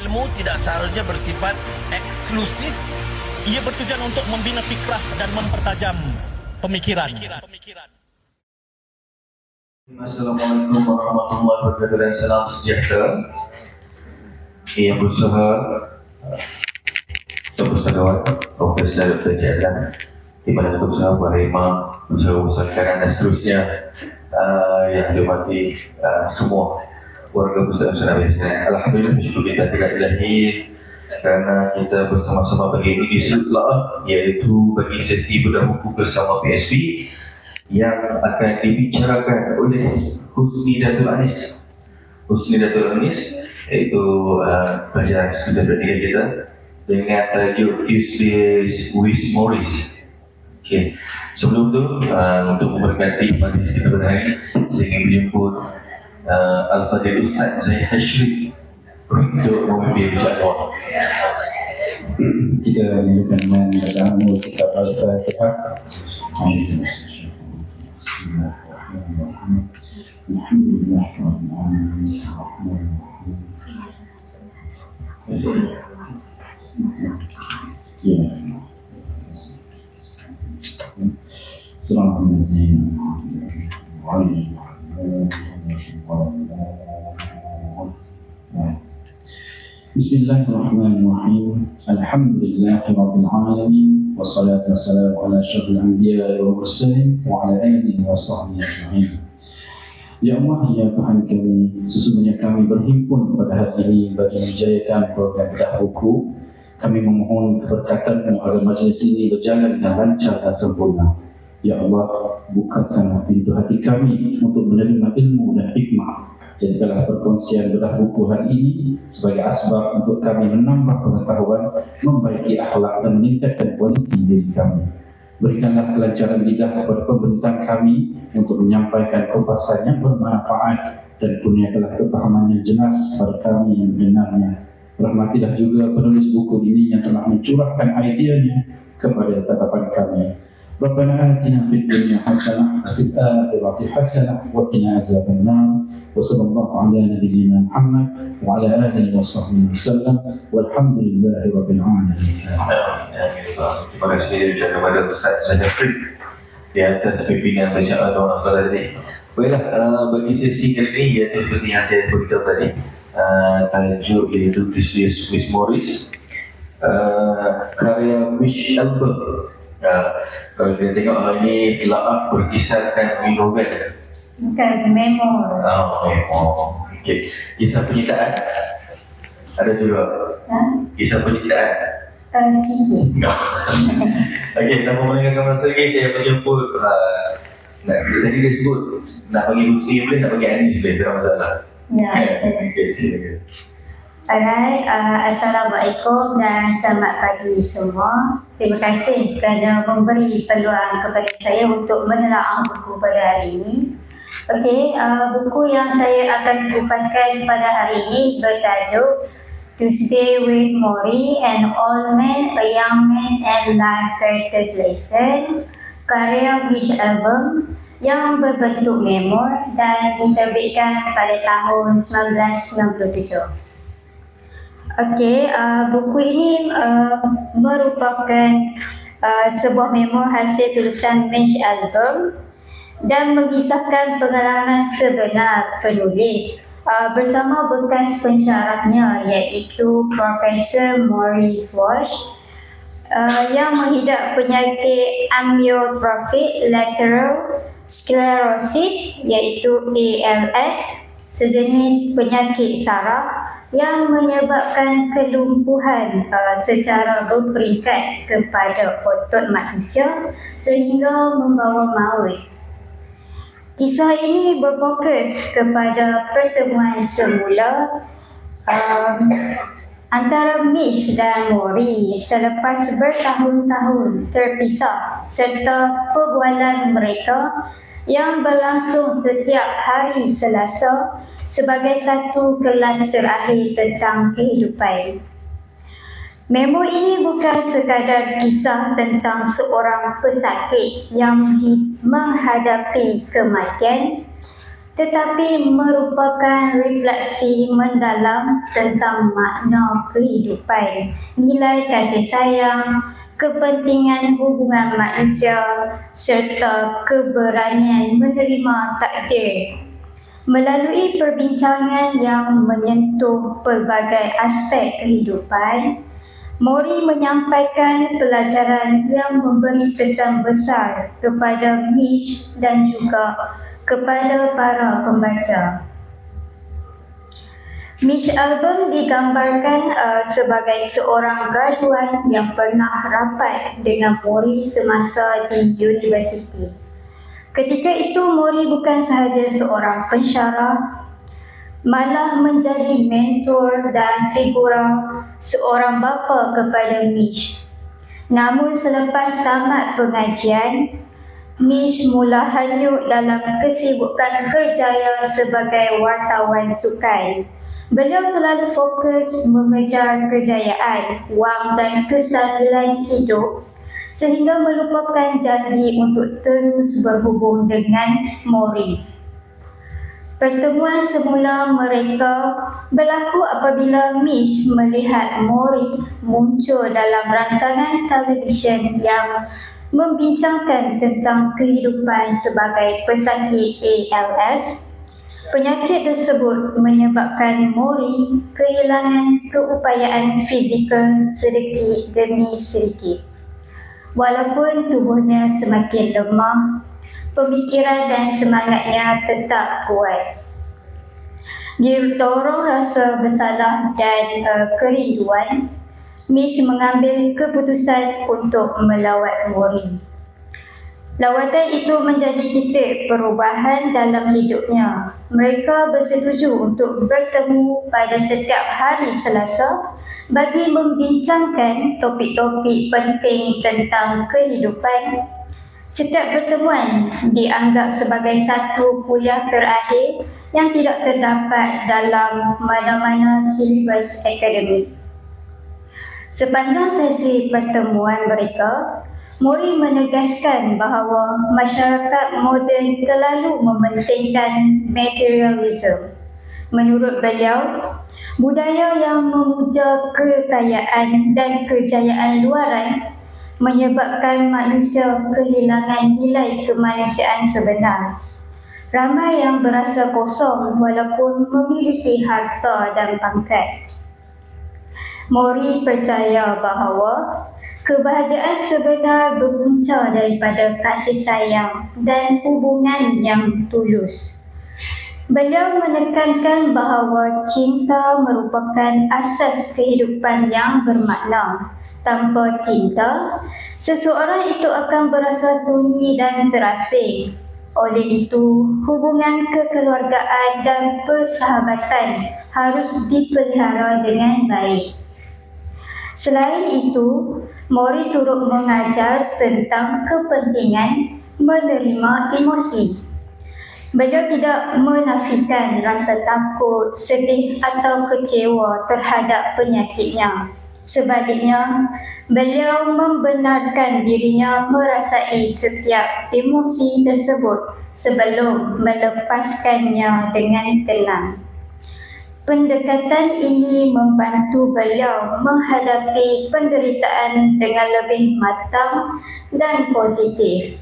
ilmu tidak seharusnya bersifat eksklusif. Ia bertujuan untuk membina fikrah dan mempertajam pemikiran. Assalamualaikum warahmatullahi wabarakatuh dan salam sejahtera. Yang berusaha Ustaz Profesor Dr. Jadlan, di mana berusaha buat imam, berusaha kanan dan seterusnya, yang dihormati semua warga Ustaz Nabi. Alhamdulillah, bersyukur kita tidak ilahi kerana kita bersama-sama bagi ini setelah, iaitu bagi sesi bedah buku bersama PSP yang akan dibicarakan oleh Husni Datul Anis. Husni Datul Anis iaitu pelajaran sudah ketiga kita dengan tajuk Useless with Morris. Okay. Sebelum tu, untuk memberkati majlis kita pada hari ini, saya ingin menjemput Al-Fadhil Ustaz Zaid Hashri untuk memimpin bicara. Kita mulakan dengan kitab Al-Fatihah. Bismillahirrahmanirrahim. Alhamdulillahirabbil alamin wassalatu wassalamu ala asyrafil anbiya'i wal mursalin wa ala alihi wa sahbihi ajma'in. Ya Allah, ya Tuhan kami, sesungguhnya kami berhimpun pada hari ini bagi menjayakan program bedah buku. Kami memohon keberkatan-Mu agar majlis ini berjalan dengan lancar dan sempurna. Ya Allah, bukakanlah pintu hati kami untuk menerima ilmu dan hikmah. Jadikanlah perkongsian bedah buku hari ini sebagai asbab untuk kami menambah pengetahuan, membaiki akhlak dan meningkatkan kualiti diri kami. Berikanlah kelancaran lidah kepada pembentang kami untuk menyampaikan kupasan yang bermanfaat, dan kurniakanlah kepahaman yang jelas pada kami yang mendengarnya. Rahmatilah juga penulis buku ini yang telah mencurahkan idenya kepada tatapan kami. Rabbana atina fid dunya hasanah wa fil akhirati hasanah wa qina azabannar. Wa sallallahu ala nabiyyina Muhammad wa ala alihi wa sahbihi wasallam. Walhamdulillahi rabbil alamin. Terima kasih kepada Ustaz Zahid di atas pimpinan bacaan doa tadi. Baiklah, bagi sesi kali ini, iaitu seperti yang saya beritahu tadi, tajuk iaitu Useless with Morris, karya Mish Albert. Kalau kita tengok ini telah berkisarkan di novel. Bukan, memor. Memor. Okay. Kisah penyitaan ada juga. Kisah penyitaan. Sikit. Okey, tanpa melengahkan masa lagi, saya menjemput tadi dia sebut nak bagi Husni boleh, nak bagi Anis boleh, tak masalah. Ya. Okey, silakan. Alright, Assalamualaikum dan selamat pagi semua. Terima kasih kerana memberi peluang kepada saya untuk menelaah buku pada hari ini. Okey, buku yang saya akan kupaskan pada hari ini bertajuk To Stay with Mori, an Old Man, a Young Man and Life Characters Lesson, karya Mish Albert yang berbentuk memor dan diterbitkan pada tahun 1997. Okey, buku ini merupakan sebuah memor hasil tulisan Mish Albert dan mengisahkan pengalaman sebenar penulis bersama bekas pensyarahnya, iaitu Profesor Maurice Walsh, yang menghidap penyakit amyotrophic lateral sclerosis, iaitu ALS, sejenis penyakit saraf yang menyebabkan kelumpuhan secara berperingkat kepada otot manusia sehingga membawa maut. Kisah ini berfokus kepada pertemuan semula antara Mish dan Mori selepas bertahun-tahun terpisah, serta perbualan mereka yang berlangsung setiap hari Selasa sebagai satu kelas terakhir tentang kehidupan. Memo ini bukan sekadar kisah tentang seorang pesakit yang menghadapi kematian, tetapi merupakan refleksi mendalam tentang makna kehidupan, nilai kasih sayang, kepentingan hubungan manusia serta keberanian menerima takdir. Melalui perbincangan yang menyentuh pelbagai aspek kehidupan, Mori menyampaikan pelajaran yang memberi kesan besar kepada Mish dan juga kepada para pembaca. Mish Albom digambarkan sebagai seorang graduan yang pernah rapat dengan Mori semasa di universiti. Ketika itu Mori bukan sahaja seorang pensyarah, malah menjadi mentor dan figura seorang bapa kepada Mish. Namun selepas tamat pengajian, Mish mula hanyut dalam kesibukan kerjaya sebagai wartawan sukan. Beliau selalu fokus mengejar kejayaan, wang dan kestabilan hidup sehingga melupakan janji untuk terus berhubung dengan Mori. Pertemuan semula mereka berlaku apabila Mish melihat Mori muncul dalam rancangan televisyen yang membincangkan tentang kehidupan sebagai pesakit ALS. Penyakit tersebut menyebabkan Mori kehilangan keupayaan fizikal sedikit demi sedikit. Walaupun tubuhnya semakin lemah, pemikiran dan semangatnya tetap kuat. Didorong rasa bersalah dan kerinduan, Mish mengambil keputusan untuk melawat Mori. Lawatan itu menjadi titik perubahan dalam hidupnya. Mereka bersetuju untuk bertemu pada setiap hari Selasa bagi membincangkan topik-topik penting tentang kehidupan. Setiap pertemuan dianggap sebagai satu kuliah terakhir yang tidak terdapat dalam mana-mana silibus akademik. Sepanjang sesi pertemuan mereka, Mori menegaskan bahawa masyarakat moden terlalu mementingkan materialism. Menurut beliau, budaya yang memuja kekayaan dan kejayaan luaran menyebabkan manusia kehilangan nilai kemanusiaan sebenar. Ramai yang berasa kosong walaupun memiliki harta dan pangkat. Mori percaya bahawa kebahagiaan sebenar berpunca daripada kasih sayang dan hubungan yang tulus. Beliau menekankan bahawa cinta merupakan asas kehidupan yang bermakna. Tanpa cinta, seseorang itu akan berasa sunyi dan terasing. Oleh itu, hubungan kekeluargaan dan persahabatan harus dipelihara dengan baik. Selain itu, Mori turut mengajar tentang kepentingan menerima emosi. Beliau tidak menafikan rasa takut, sedih atau kecewa terhadap penyakitnya. Sebaliknya, beliau membenarkan dirinya merasai setiap emosi tersebut sebelum melepaskannya dengan tenang. Pendekatan ini membantu beliau menghadapi penderitaan dengan lebih matang dan positif.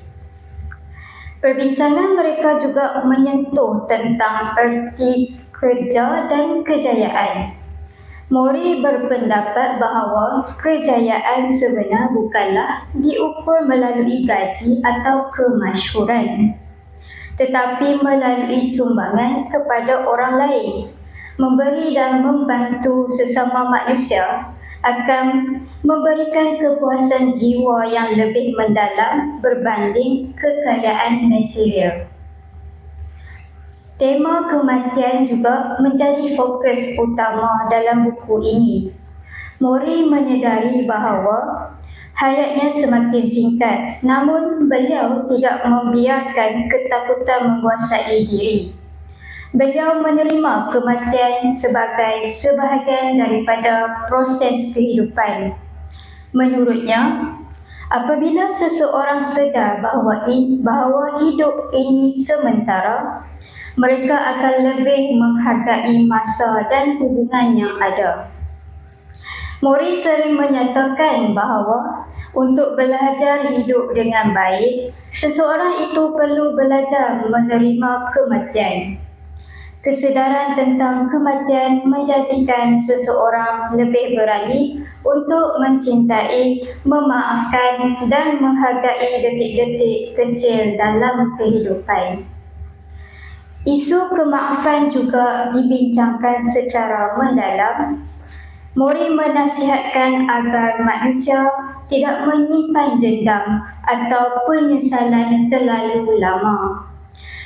Perbincangan mereka juga menyentuh tentang erti kerja dan kejayaan. Mori berpendapat bahawa kejayaan sebenar bukanlah diukur melalui gaji atau kemasyhuran, tetapi melalui sumbangan kepada orang lain. Memberi dan membantu sesama manusia akan memberikan kepuasan jiwa yang lebih mendalam berbanding kekayaan material. Tema kematian juga menjadi fokus utama dalam buku ini. Mori menyedari bahawa hayatnya semakin singkat, namun beliau tidak membiarkan ketakutan menguasai diri. Beliau menerima kematian sebagai sebahagian daripada proses kehidupan. Menurutnya, apabila seseorang sedar bahawa hidup ini sementara, mereka akan lebih menghargai masa dan hubungan yang ada. Mori sering menyatakan bahawa untuk belajar hidup dengan baik, seseorang itu perlu belajar menerima kematian. Kesedaran tentang kematian menjadikan seseorang lebih berani untuk mencintai, memaafkan dan menghargai detik-detik kecil dalam kehidupan. Isu kemaafan juga dibincangkan secara mendalam. Mori menasihatkan agar manusia tidak menyimpan dendam atau penyesalan terlalu lama.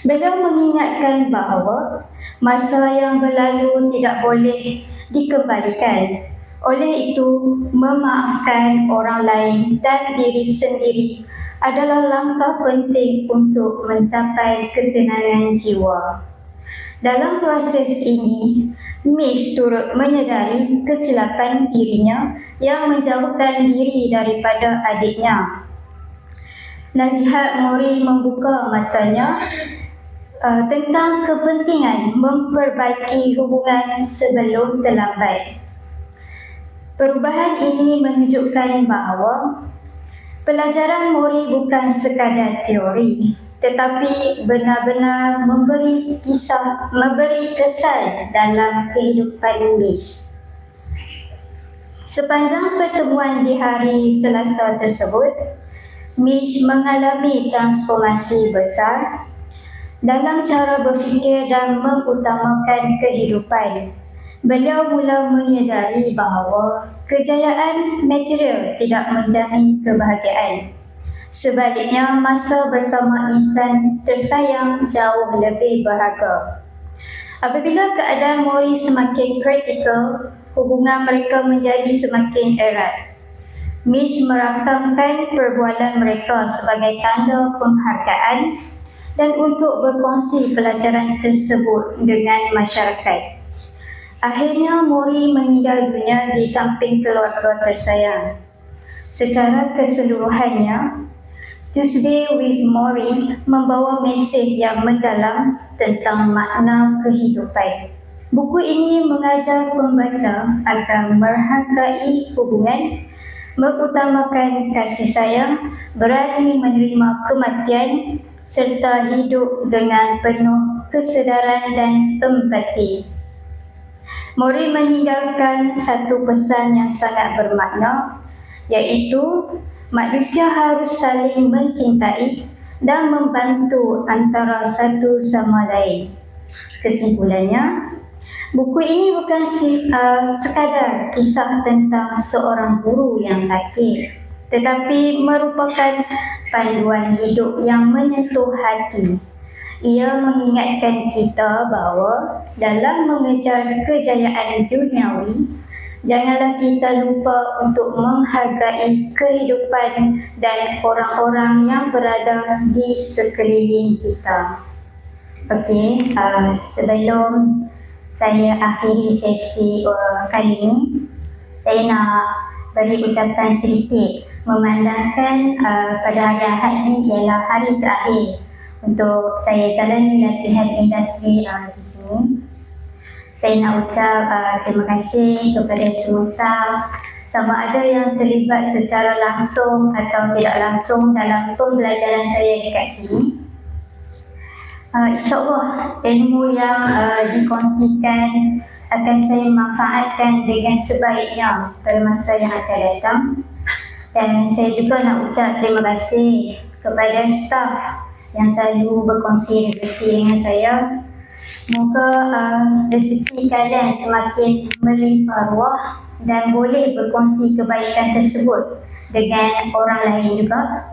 Beliau mengingatkan bahawa masa yang berlalu tidak boleh dikembalikan. Oleh itu, memaafkan orang lain dan diri sendiri adalah langkah penting untuk mencapai ketenangan jiwa. Dalam proses ini, Mish turut menyedari kesilapan dirinya yang menjauhkan diri daripada adiknya. Nasihat Mori membuka matanya tentang kepentingan memperbaiki hubungan sebelum terlambat. Perubahan ini menunjukkan bahawa pelajaran Mori bukan sekadar teori, tetapi benar-benar memberi kesan dalam kehidupan Mish. Sepanjang pertemuan di hari Selasa tersebut, Mish mengalami transformasi besar dalam cara berfikir dan mengutamakan kehidupan. Beliau mula menyedari bahawa kejayaan material tidak menjamin kebahagiaan. Sebaliknya, masa bersama insan tersayang jauh lebih berharga. Apabila keadaan Mori semakin kritikal, hubungan mereka menjadi semakin erat. Mish merakamkan perbualan mereka sebagai tanda penghargaan dan untuk berkongsi pelajaran tersebut dengan masyarakat. Akhirnya, Mori meninggal dunia di samping keluarga tersayang. Secara keseluruhannya, Tuesday with Mori membawa mesej yang mendalam tentang makna kehidupan. Buku ini mengajar pembaca agar menghargai hubungan, mengutamakan kasih sayang, berani menerima kematian, serta hidup dengan penuh kesedaran dan empati. Mori meninggalkan satu pesan yang sangat bermakna, iaitu manusia harus saling mencintai dan membantu antara satu sama lain. Kesimpulannya, buku ini bukan sekadar kisah tentang seorang guru yang sakit, tetapi merupakan panduan hidup yang menyentuh hati. Ia mengingatkan kita bahawa dalam mengejar kejayaan duniawi, janganlah kita lupa untuk menghargai kehidupan dan orang-orang yang berada di sekeliling kita. Okey, sebelum saya akhiri sesi kali ini, saya nak beri ucapan sedikit memandangkan pada hari Ahad ini ialah hari terakhir untuk saya jalani latihan industri di sini. Saya nak ucap terima kasih kepada semua staff, sama ada yang terlibat secara langsung atau tidak langsung dalam pembelajaran saya dekat sini. InsyaAllah ilmu yang dikongsikan akan saya manfaatkan dengan sebaiknya pada masa yang akan datang. Dan saya juga nak ucap terima kasih kepada staff yang selalu berkongsi rezeki dengan saya. Moga rezeki kalian semakin melimpah ruah dan boleh berkongsi kebaikan tersebut dengan orang lain juga.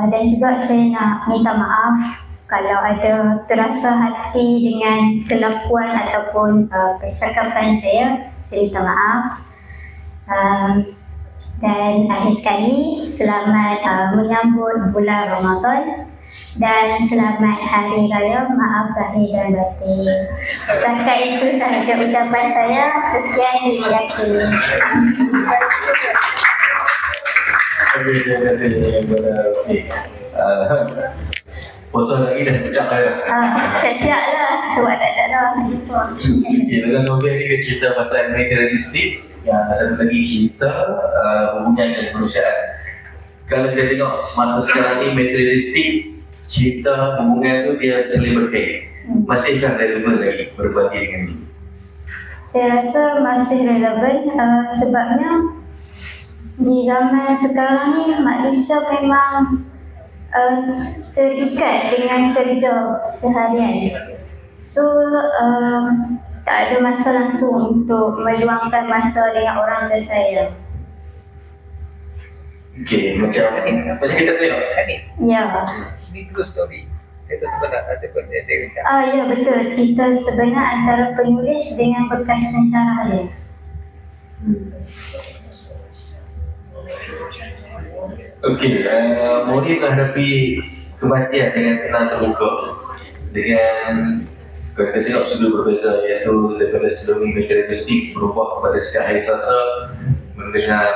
Dan juga saya nak minta maaf kalau ada terasa hati dengan kelakuan ataupun percakapan saya minta maaf. Dan akhir sekali, selamat menyambut bulan Ramadan dan selamat Hari Raya Maaf Zahir dan Batin. Setakat itu sahaja ucapan saya. Sekian, terima kasih. Puasa lagi dah pecah ya. Sejak lah. Sebab tak ada lah. Okay, dalam novel ni dia cerita pasal materialistik. Yang satu lagi cerita hubungan dengan kemanusiaan. Kalau kita tengok masa sekarang ni materialistik, cerita hubungan tu dia saling berkait. Masihkah relevan lagi berbanding dengan ni? Saya rasa masih relevan sebabnya di zaman sekarang ni manusia memang terikat dengan kerja seharian. So tak ada masa langsung untuk meluangkan masa dengan orang tersayang. Okey, macam kita tengok. Ya. Ini true story. Cerita sebenar ataupun dia rencana. Ya betul. Cerita sebenar antara penulis dengan bekas pensyarah dia. Okey, Mori menghadapi kematian dengan tenang terbuka. Dengan kalau kita tengok sudut berbeza, iaitu daripada sebelum ini materialistik berubah kepada setiap hari Selasa mendengar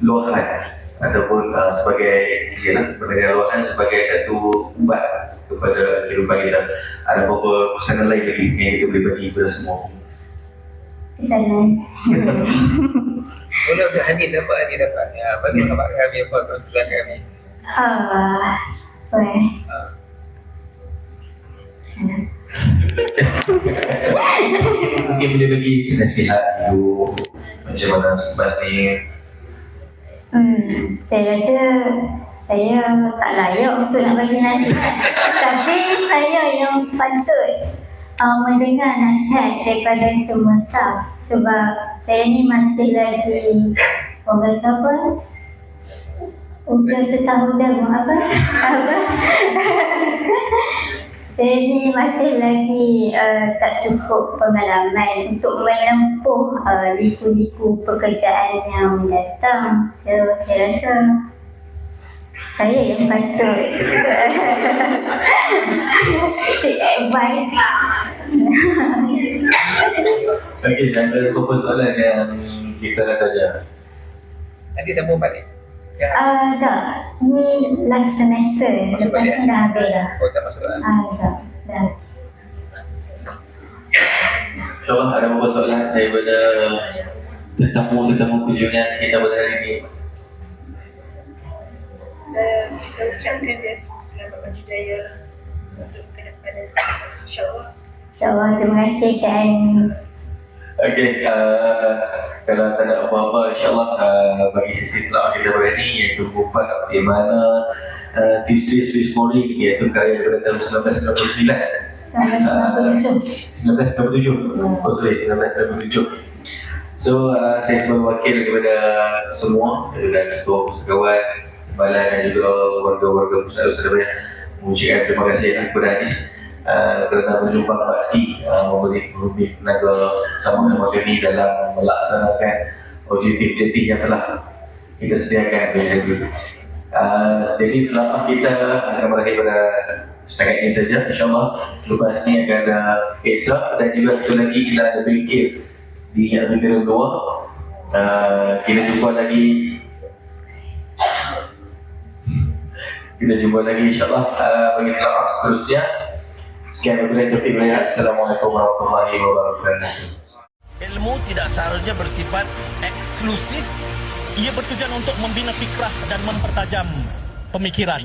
luahan ataupun sebagai mendengar luahan sebagai satu ubat kepada kehidupan kita. Ada beberapa pesanan lain lagi yang kita boleh bagi kepada semua. Pesanan. Boleh Hadis dapat. Ya, bagi nampak kami apa kesimpulan kami. Boleh. Mungkin boleh bagi nasihat dulu macam mana selepas ni. Saya rasa saya tak layak untuk nak bagi nasihat. Tapi saya yang patut mendengar nasihat daripada semua staff. Sebab saya ni masih lagi orang kata apa? Usia setahun dah apa? Saya ni masih lagi tak cukup pengalaman untuk menempuh liku-liku pekerjaan yang mendatang. So, saya rasa saya yang patut take advice. Okey, dan ada beberapa soalan yang kita nak tanya. Nanti sambung balik. Ya. Tak. Ni last semester. Masuk Lepas balik. ni dah habis dah. Oh, tak masuk lah. Dah. InsyaAllah ada beberapa soalan daripada tetamu-tetamu kunjungan kita pada hari ini. Kita ucapkan dia selamat berjaya untuk ke depan, insyaAllah. InsyaAllah. Terima kasih Kak Ani. Okey, kalau tak ada apa-apa, insyaAllah bagi sesi telak kita pada ini iaitu kupas di mana Swiss Mori iaitu karya daripada tahun 1997. Oh sorry, 1997. So, saya sebagai wakil daripada semua, daripada ketua pustakawan, timbalan dan juga warga-warga pusat-pusat mengucapkan terima kasih kepada Anis kerana menyumbang bakti memberi tenaga sama-sama kami dalam melaksanakan objektif-objektif yang telah kita sediakan oleh Habib. Jadi telapah kita akan berakhir pada setakat ini saja. InsyaAllah selepas ini akan ada Esra dan juga satu lagi kita ada berikir di Auditorium 2. Kita jumpa lagi insyaAllah bagi telapah seterusnya. Sekian daripada Taufiq Hidayat. Assalamualaikum warahmatullahi wabarakatuh. Ilmu tidak seharusnya bersifat eksklusif. Ia bertujuan untuk membina fikrah dan mempertajam pemikiran.